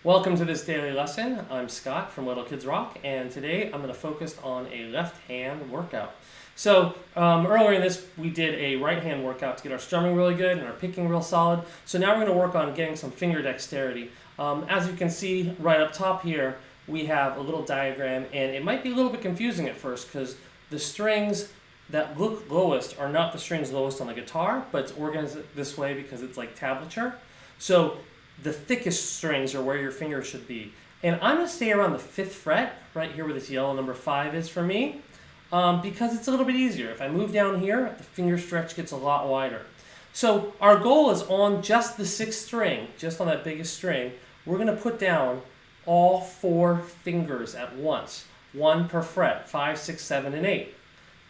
Welcome to this daily lesson. I'm Scott from Little Kids Rock, and today I'm going to focus on a left hand workout. So earlier in this, we did a right hand workout to get our strumming really good and our picking real solid. So now we're going to work on getting some finger dexterity. As you can see right up top here, we have a little diagram, and it might be a little bit confusing at first because the strings that look lowest are not the strings lowest on the guitar, but it's organized this way because it's like tablature. So the thickest strings are where your fingers should be. And I'm going to stay around the 5th fret, right here where this yellow number 5 is for me, because it's a little bit easier. If I move down here, the finger stretch gets a lot wider. So our goal is on just the 6th string, just on that biggest string, we're going to put down all 4 fingers at once, 1 per fret, 5, 6, 7, and 8,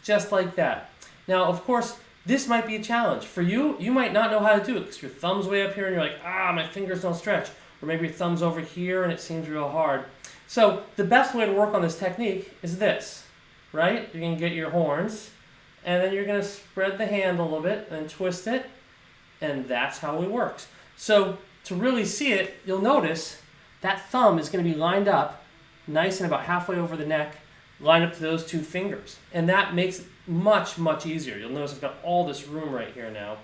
just like that. Now, of course, this might be a challenge. For you, you might not know how to do it because your thumb's way up here and you're like, my fingers don't stretch. Or maybe your thumb's over here and it seems real hard. So the best way to work on this technique is this, right? You're going to get your horns and then you're going to spread the hand a little bit and twist it, and that's how it works. So to really see it, you'll notice that thumb is going to be lined up nice and about halfway over the neck, lined up to those 2 fingers. And that makes it much, much easier. You'll notice I've got all this room right here now,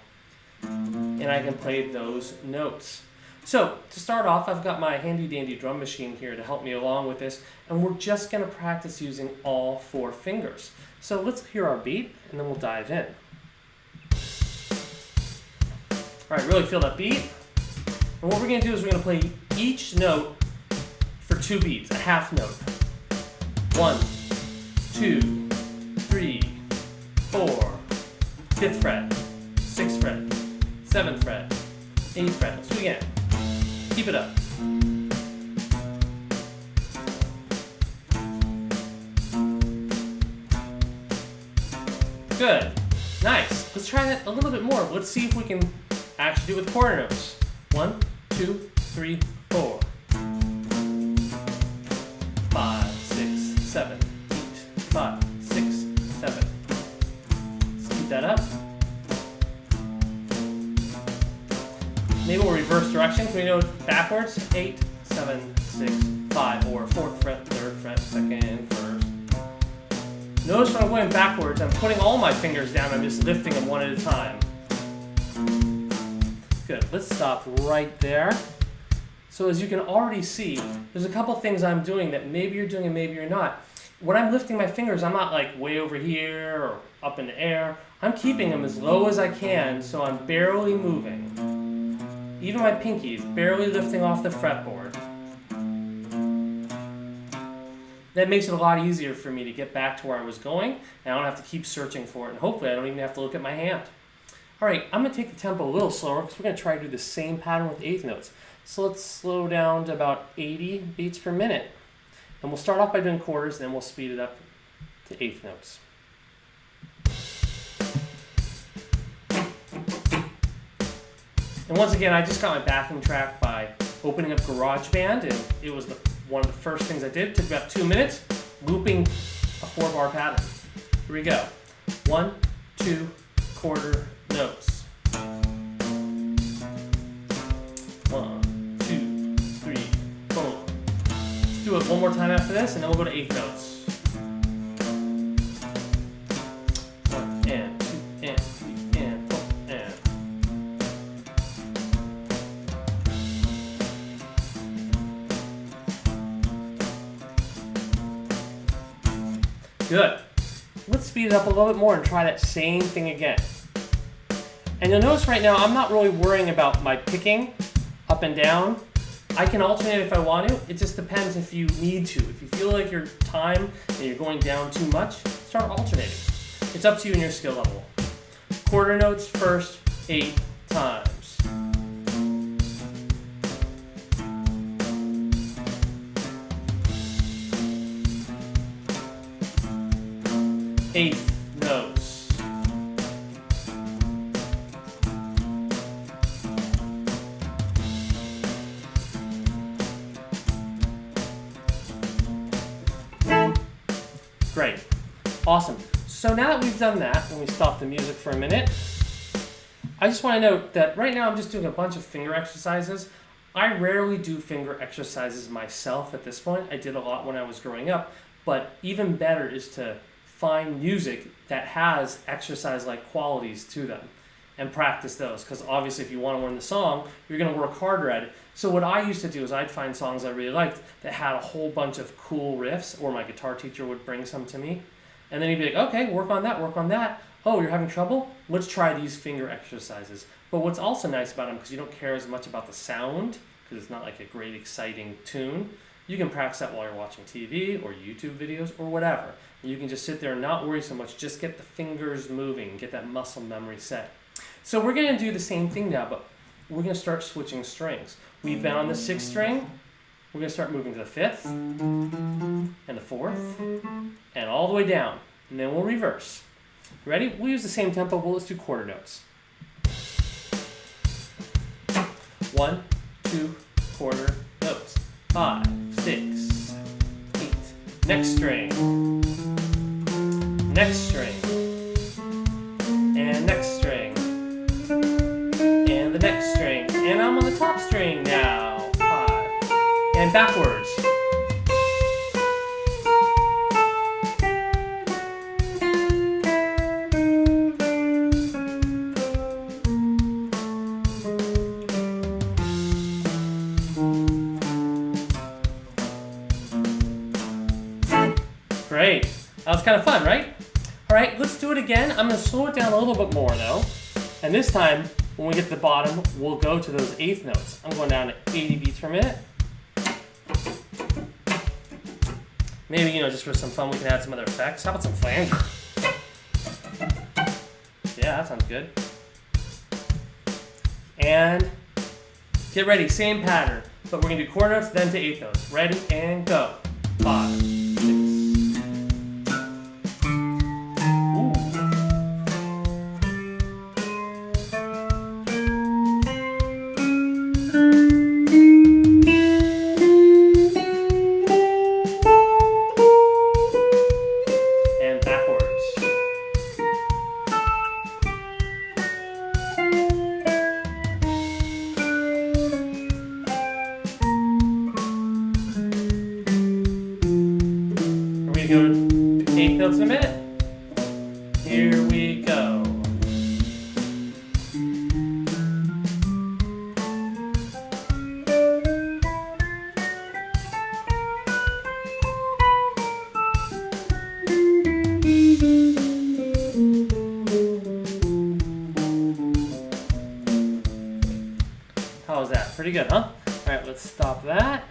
and I can play those notes. So to start off, I've got my handy dandy drum machine here to help me along with this, and we're just going to practice using all 4 fingers. So let's hear our beat, and then we'll dive in. All right, really feel that beat. And what we're going to do is we're going to play each note for 2 beats, a half note. 1, 2, 3, 4, 5th fret, 6th fret, 7th fret, 8th fret. Let's do it again. Keep it up. Good. Nice. Let's try that a little bit more. Let's see if we can actually do it with quarter notes. 1, 2, 3, 4. 5, 6, 7, 8, 5, 6, 7. Let's keep that up. Maybe we'll reverse direction. Can we go backwards? 8, 7, 6, 5, or 4th fret, 3rd fret, 2nd, 1st. Notice when I'm going backwards, I'm putting all my fingers down. I'm just lifting them one at a time. Good. Let's stop right there. So as you can already see, there's a couple things I'm doing that maybe you're doing and maybe you're not. When I'm lifting my fingers, I'm not like way over here or up in the air. I'm keeping them as low as I can, so I'm barely moving. Even my pinky is barely lifting off the fretboard. That makes it a lot easier for me to get back to where I was going, and I don't have to keep searching for it, and hopefully I don't even have to look at my hand. All right, I'm going to take the tempo a little slower because we're going to try to do the same pattern with 8th notes. So let's slow down to about 80 beats per minute. And we'll start off by doing quarters, and then we'll speed it up to 8th notes. And once again, I just got my backing track by opening up GarageBand, and it was one of the first things I did. It took about 2 minutes, looping a 4-bar pattern. Here we go. 1, 2, quarter notes. 1, 2, 3, 4. Let's do it one more time after this, and then we'll go to 8th notes. 1 and 2 and 3 and 4 and. Good. Let's speed it up a little bit more and try that same thing again. And you'll notice right now I'm not really worrying about my picking up and down. I can alternate if I want to. It just depends if you need to. If you feel like your time and you're going down too much, start alternating. It's up to you and your skill level. Quarter notes first, 8 times. Eighth notes. Great. Awesome. So now that we've done that, when we stop the music for a minute, I just want to note that right now I'm just doing a bunch of finger exercises. I rarely do finger exercises myself at this point. I did a lot when I was growing up, but even better is to find music that has exercise-like qualities to them and practice those, because obviously if you want to learn the song, you're going to work harder at it. So what I used to do is I'd find songs I really liked that had a whole bunch of cool riffs, or my guitar teacher would bring some to me, and then he'd be like, okay, work on that, work on that. Oh, you're having trouble? Let's try these finger exercises. But what's also nice about them, because you don't care as much about the sound, because it's not like a great exciting tune, you can practice that while you're watching TV or YouTube videos or whatever. You can just sit there and not worry so much, just get the fingers moving, get that muscle memory set. So we're going to do the same thing now, but we're going to start switching strings. We've been on the 6th string. We're going to start moving to the 5th and the 4th and all the way down. And then we'll reverse. Ready? We'll use the same tempo, but let's do quarter notes. 1, 2, quarter notes. 5, 6, 8. Next string. Next string. And next string. And the next string. And I'm on the top string now. 5. And backwards. Great. That was kind of fun, right? All right, let's do it again. I'm going to slow it down a little bit more, though. And this time, when we get to the bottom, we'll go to those 8th notes. I'm going down to 80 beats per minute. Maybe, just for some fun, we can add some other effects. How about some flanger? Yeah, that sounds good. And get ready, same pattern. But we're going to do quarter notes, then to 8th notes. Ready, and go. 5, 6. Go to 8 notes in a minute. Here we go. How was that? Pretty good, huh? All right, let's stop that.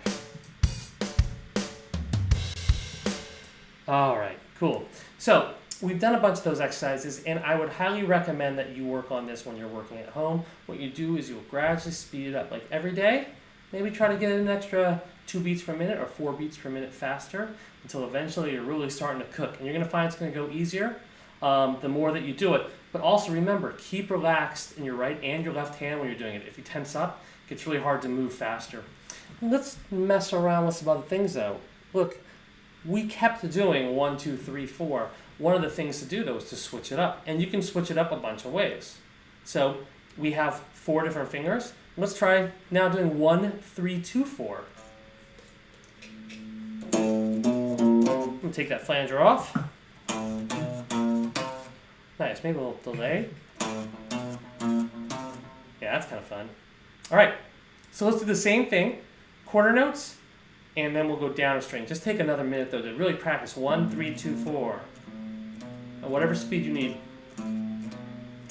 All right, cool. So we've done a bunch of those exercises, and I would highly recommend that you work on this when you're working at home. What you do is you'll gradually speed it up, like every day. Maybe try to get an extra 2 beats per minute or 4 beats per minute faster until eventually you're really starting to cook. And you're going to find it's going to go easier the more that you do it. But also remember, keep relaxed in your right and your left hand when you're doing it. If you tense up, it gets really hard to move faster. Let's mess around with some other things, though. Look. We kept doing 1, 2, 3, 4. One of the things to do, though, is to switch it up. And you can switch it up a bunch of ways. So we have 4 different fingers. Let's try now doing 1, 3, 2, 4. I'm going to take that flanger off. Nice, maybe a little delay. Yeah, that's kind of fun. All right, so let's do the same thing. Quarter notes. And then we'll go down a string. Just take another minute, though, to really practice. 1, 3, 2, 4. At whatever speed you need.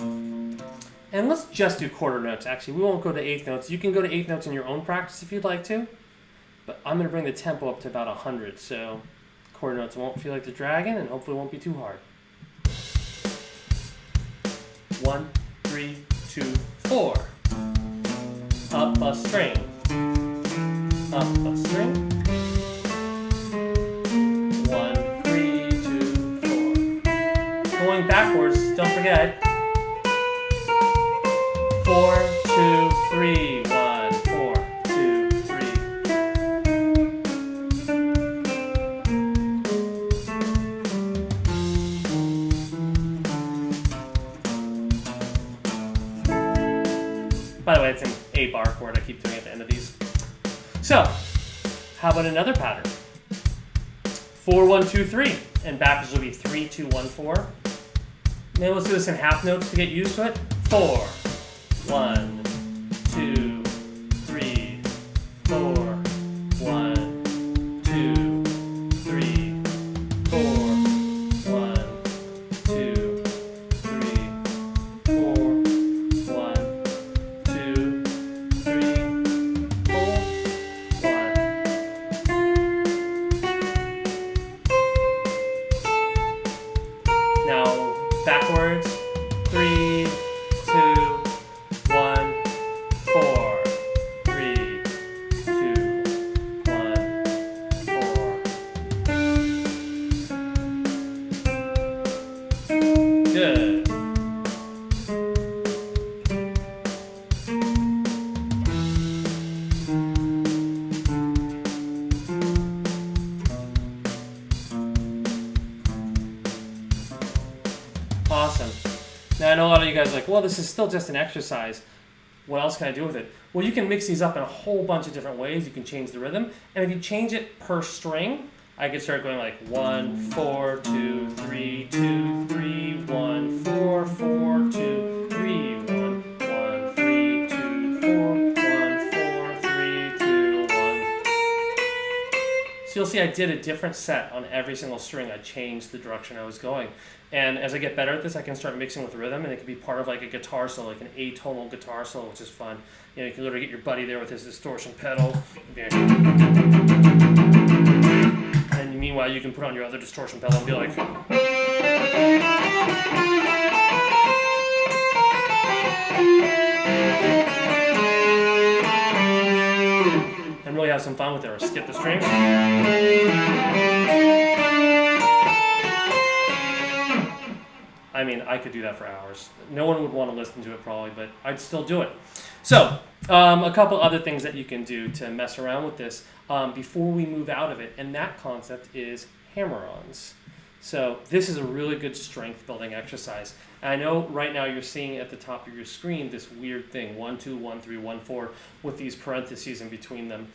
And let's just do quarter notes, actually. We won't go to 8th notes. You can go to 8th notes in your own practice if you'd like to. But I'm going to bring the tempo up to about 100, so quarter notes won't feel like they're dragging and hopefully won't be too hard. 1, 3, 2, 4. Up a string. Up a string. 1, 3, 2, 4. Going backwards, don't forget. 4, 2, 3, 1, 4, 2, 3. By the way, it's an A bar chord I keep doing at the end of these. So, how about another pattern? 4, 1, 2, 3, and backwards will be 3, 2, 1, 4. Now let's do this in half notes to get used to it. 4, 1, 2, 3, 4, 1, 2, 3, 4, 1, 2, 3, 4, 1, 2, 3, 4, 1. Now backwards. 3, 2, 1, 4. 3, 2, 1, 4. Good. Awesome. Now I know a lot of you guys are like, well, this is still just an exercise. What else can I do with it? Well, you can mix these up in a whole bunch of different ways. You can change the rhythm. And if you change it per string, I could start going like 1, 4, 2, 3, 2, 3, 1, 4, 4, 2, 3, 1, 1, 3, 2, 4, 1, 4, 3, 2, 1. So you'll see I did a different set on every single string. I changed the direction I was going. And as I get better at this, I can start mixing with rhythm, and it can be part of like a guitar solo, like an atonal guitar solo, which is fun. You know, you can literally get your buddy there with his distortion pedal. And meanwhile, you can put on your other distortion pedal and be like... and really have some fun with it, or skip the strings. I mean, I could do that for hours. No one would want to listen to it probably, but I'd still do it. So, a couple other things that you can do to mess around with this before we move out of it, and that concept is hammer-ons. So this is a really good strength building exercise. And I know right now you're seeing at the top of your screen this weird thing, 1, 2, 1, 3, 1, 4, with these parentheses in between them,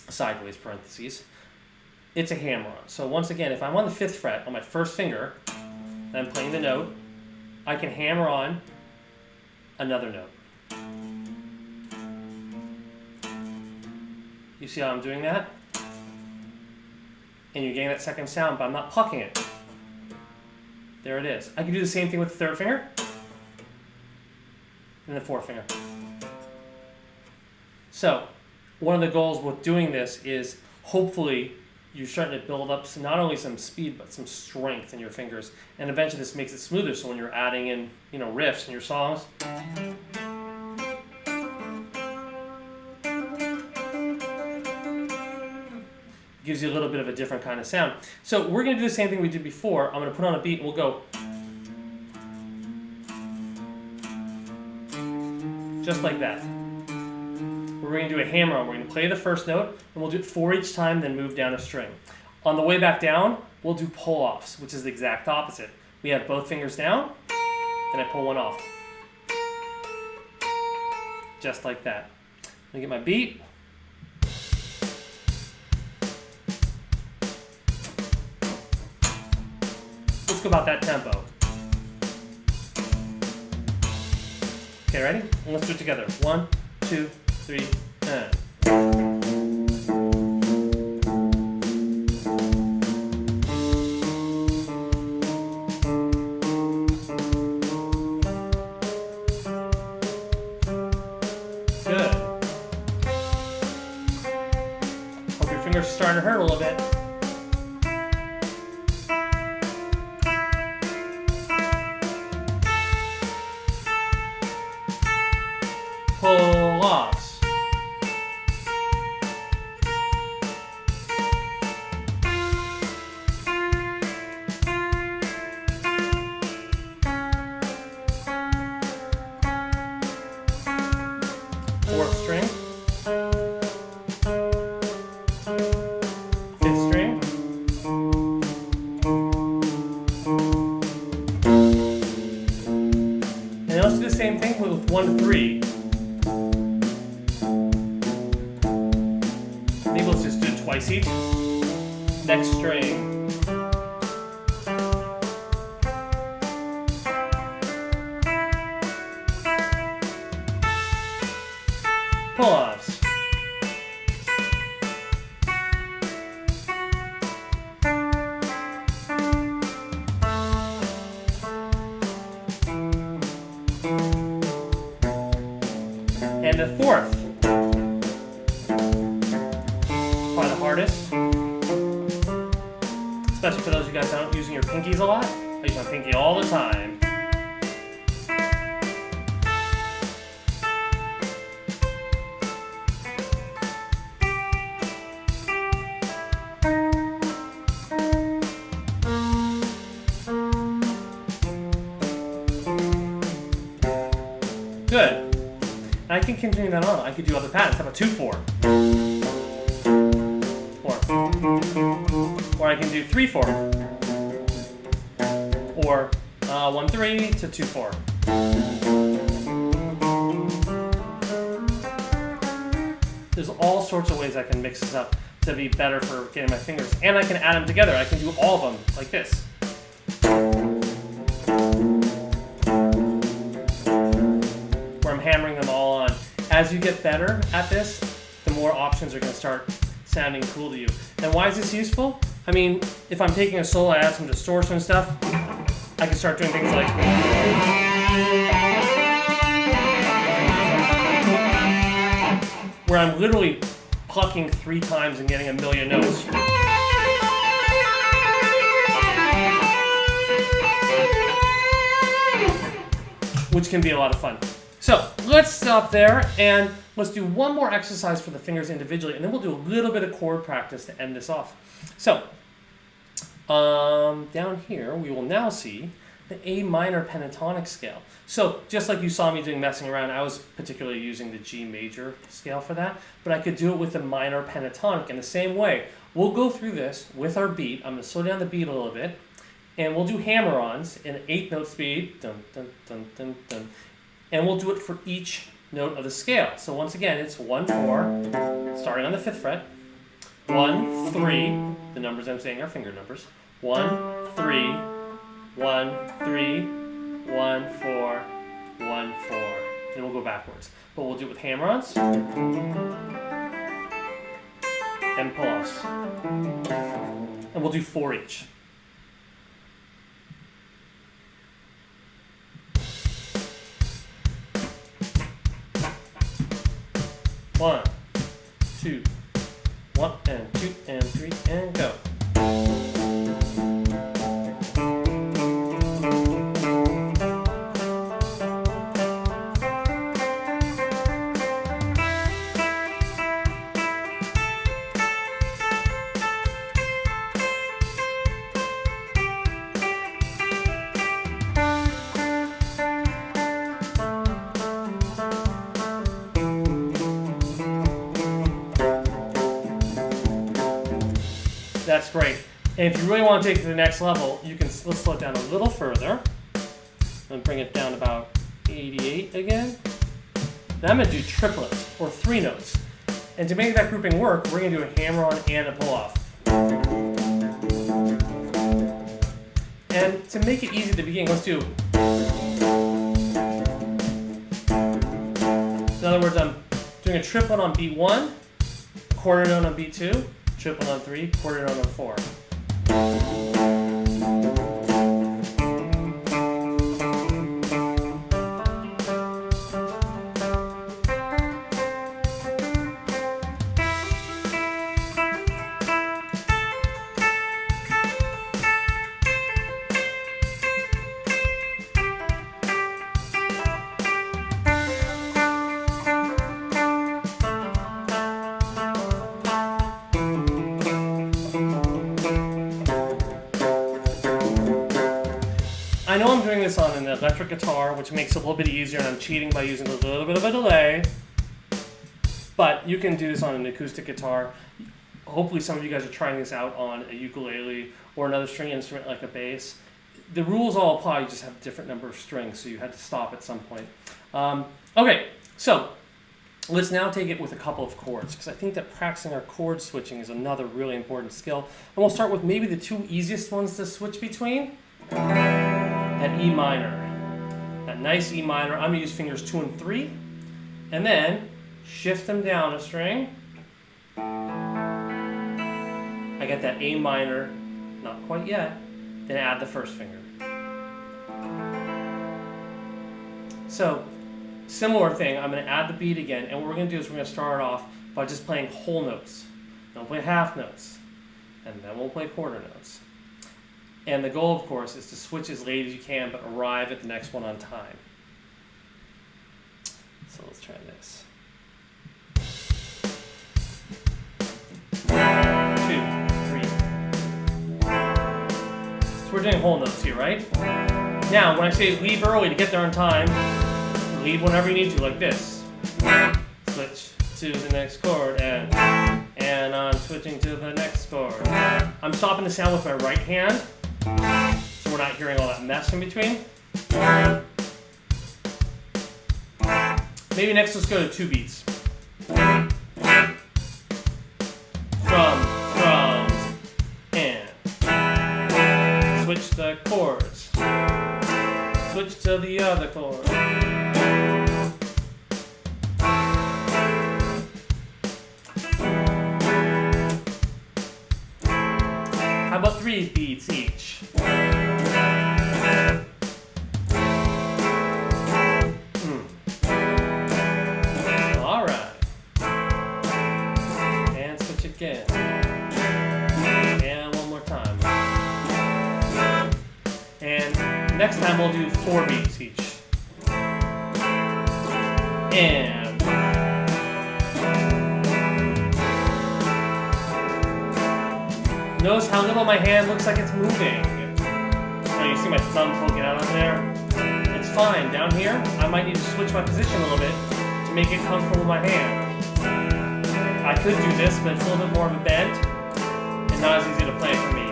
sideways parentheses. It's a hammer-on. So once again, if I'm on the 5th fret on my first finger, and I'm playing the note, I can hammer on another note. You see how I'm doing that? And you're getting that second sound, but I'm not plucking it. There it is. I can do the same thing with the 3rd finger and the 4th finger. So, one of the goals with doing this is hopefully you're starting to build up not only some speed but some strength in your fingers, and eventually this makes it smoother. So when you're adding in, riffs in your songs, gives you a little bit of a different kind of sound. So we're going to do the same thing we did before. I'm going to put on a beat and we'll go just like that. We're going to do a hammer-on. We're going to play the first note, and we'll do it 4 each time, then move down a string. On the way back down, we'll do pull-offs, which is the exact opposite. We have both fingers down, then I pull one off. Just like that. Let me get my beat. Let's go about that tempo. Okay, ready? And let's do it together. 1, 2, 3, and. Good. Hope your fingers are starting to hurt a little bit. Pull-offs. Fourth string. 5th string. And let's do the same thing with 1, 3. twice each. Next string. Pull-offs. And the fourth. Probably the hardest. Especially for those of you guys that aren't using your pinkies a lot. I use my pinky all the time. Good. I can continue that on. I could do other patterns. How about 2-4? Or I can do 3-4. Or 1-3 to 2-4. There's all sorts of ways I can mix this up to be better for getting my fingers. And I can add them together. I can do all of them like this. Where I'm hammering them all on. As you get better at this, the more options are going to start sounding cool to you. And why is this useful? I mean, if I'm taking a solo, I add some distortion and stuff, I can start doing things like... where I'm literally plucking 3 times and getting a million notes. Which can be a lot of fun. So let's stop there and let's do one more exercise for the fingers individually, and then we'll do a little bit of chord practice to end this off. So down here we will now see the A minor pentatonic scale. So just like you saw me doing messing around, I was particularly using the G major scale for that, but I could do it with the minor pentatonic in the same way. We'll go through this with our beat. I'm going to slow down the beat a little bit, and we'll do hammer-ons in 8-note speed. Dun, dun, dun, dun, dun. And we'll do it for each note of the scale. So once again, it's 1-4, starting on the 5th fret. 1-3, the numbers I'm saying are finger numbers. 1-3, 1-3, 1-4, 1-4. Then we'll go backwards. But we'll do it with hammer-ons and pull-offs. And we'll do 4 each. One, 2, 1 and 2 and 3 and go. That's great. And if you really want to take it to the next level, you can let's slow it down a little further and bring it down about 88 again. Then I'm going to do triplets, or 3 notes. And to make that grouping work, we're going to do a hammer-on and a pull-off. And to make it easy at the beginning, let's do... In other words, I'm doing a triplet on beat 1, quarter note on beat 2, triplet on 3, quarter note on 4. I know I'm doing this on an electric guitar, which makes it a little bit easier, and I'm cheating by using a little bit of a delay. But you can do this on an acoustic guitar. Hopefully some of you guys are trying this out on a ukulele or another string instrument like a bass. The rules all apply, you just have a different number of strings, so you had to stop at some point. Okay, so Let's now take it with a couple of chords, because I think that practicing our chord switching is another really important skill. And we'll start with maybe the two easiest ones to switch between. That E minor. That nice E minor. I'm going to use fingers 2 and 3. And then shift them down a string. I get that A minor, not quite yet. Then add the first finger. So, similar thing, I'm going to add the beat again, and what we're going to do is we're going to start off by just playing whole notes. Then we'll play half notes, and then we'll play quarter notes. And the goal, of course, is to switch as late as you can, but arrive at the next one on time. So let's try this. 2, 3. So we're doing whole notes here, right? Now, when I say leave early to get there on time, leave whenever you need to, like this. Switch to the next chord, and I'm switching to the next chord. I'm stopping the sound with my right hand, so we're not hearing all that mess in between. Maybe next let's go to 2 beats. Drums, and switch the chords. Switch to the other chord. How about 3 beats each? All right. And switch again. And one more time. And next time we'll do 4 beats each. And notice how little my hand looks like it's moving. Now you see my thumb poking out on there. It's fine. Down here, I might need to switch my position a little bit to make it comfortable with my hand. I could do this, but it's a little bit more of a bend and not as easy to play for me.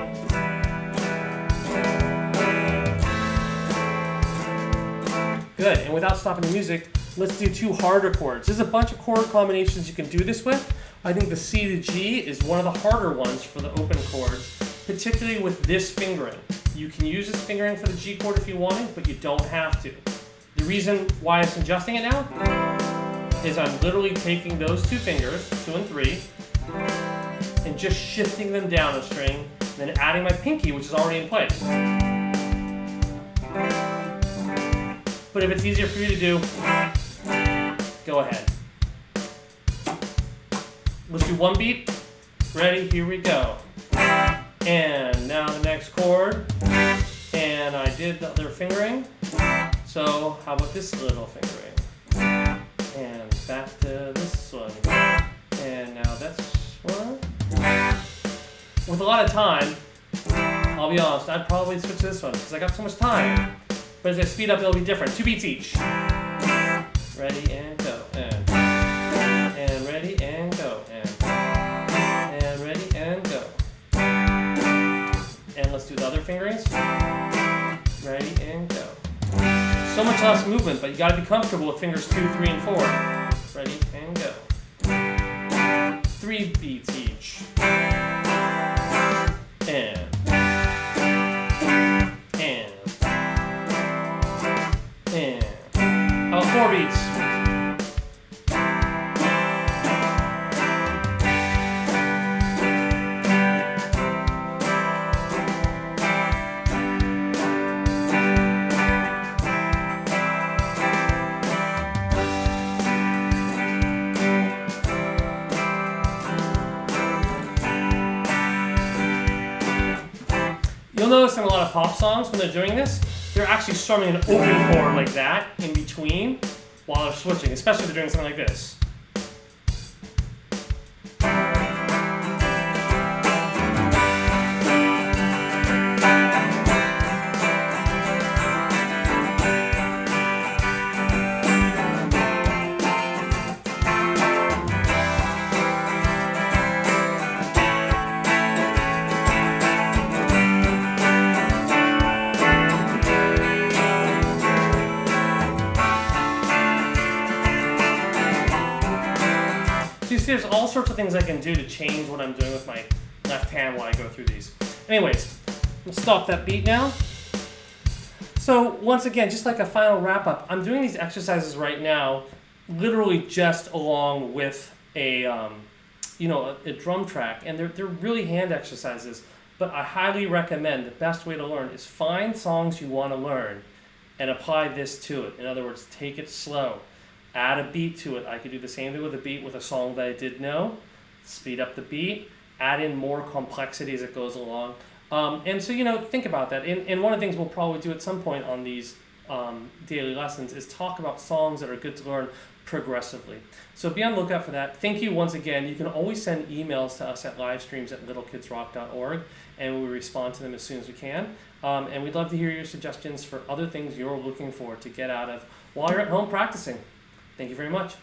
Good, and without stopping the music, let's do 2 harder chords. There's a bunch of chord combinations you can do this with. I think the C to G is one of the harder ones for the open chords, particularly with this fingering. You can use this fingering for the G chord if you want it, but you don't have to. The reason why I'm suggesting it now is I'm literally taking those 2 fingers, 2 and 3, and just shifting them down a string, then adding my pinky, which is already in place. But if it's easier for you to do, go ahead. Let's do 1 beat. Ready? Here we go. And now the next chord. And I did the other fingering. So how about this little fingering? And back to this one. And now this one. With a lot of time, I'll be honest, I'd probably switch to this one because I got so much time. But as I speed up, it'll be different. 2 beats each. Ready and go. And ready and go. And ready and go. And let's do the other fingerings. Ready and go. So much less movement, but you gotta be comfortable with fingers 2, 3, and 4. Ready and go. 3 beats each. And 4 beats. You'll notice in a lot of pop songs when they're doing this, they're actually strumming an open chord like that in between while they're switching, especially if they're doing something like this. there's all sorts of things I can do to change what I'm doing with my left hand while I go through these. Anyways, we'll stop that beat now. So once again, just like a final wrap up, I'm doing these exercises right now, literally just along with a drum track, and they're really hand exercises. But I highly recommend the best way to learn is find songs you want to learn and apply this to it. In other words, take it slow. Add a beat to it. I could do the same thing with a beat with a song that I did know. Speed up the beat. Add in more complexity as it goes along. And so, think about that. And one of the things we'll probably do at some point on these daily lessons is talk about songs that are good to learn progressively. So be on the lookout for that. Thank you once again. You can always send emails to us at livestreams@littlekidsrock.org, and we'll respond to them as soon as we can. And we'd love to hear your suggestions for other things you're looking for to get out of while you're at home practicing. Thank you very much.